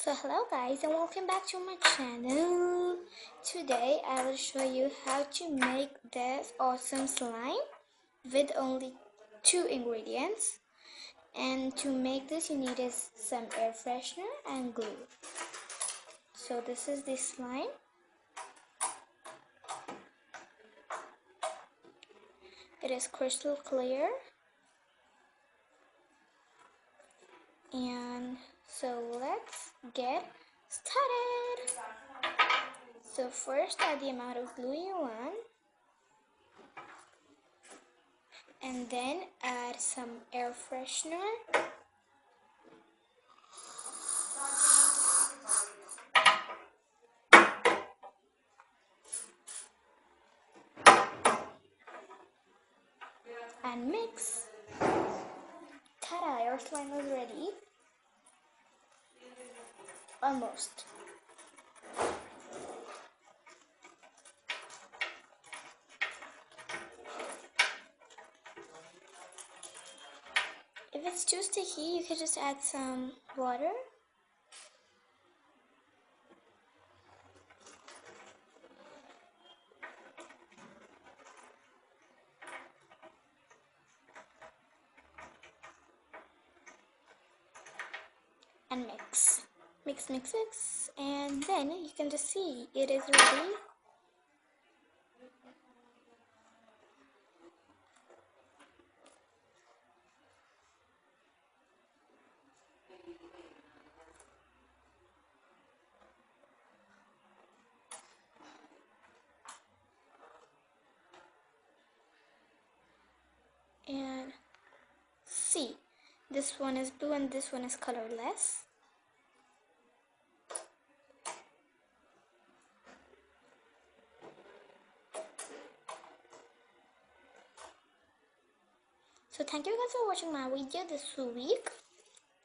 So hello guys and welcome back to my channel. Today I will show you how to make this awesome slime with only 2 ingredients. And to make this you need some air freshener and glue. So this is the slime. It is crystal clear. And so let's get started. So first add the amount of glue you want, and then add some air freshener. And mix. Ta-da, your slime is ready. Almost. If it's too sticky, you could just add some water. And mix. Mix, mix, mix. And then you can just see it is ready. And see, this one is blue and this one is colorless. So thank you guys for watching my video this week.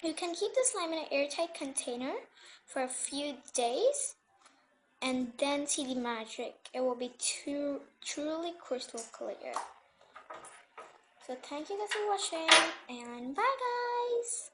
You can keep the slime in an airtight container for a few days and then see the magic. It will be truly crystal clear. So thank you guys for watching and bye guys.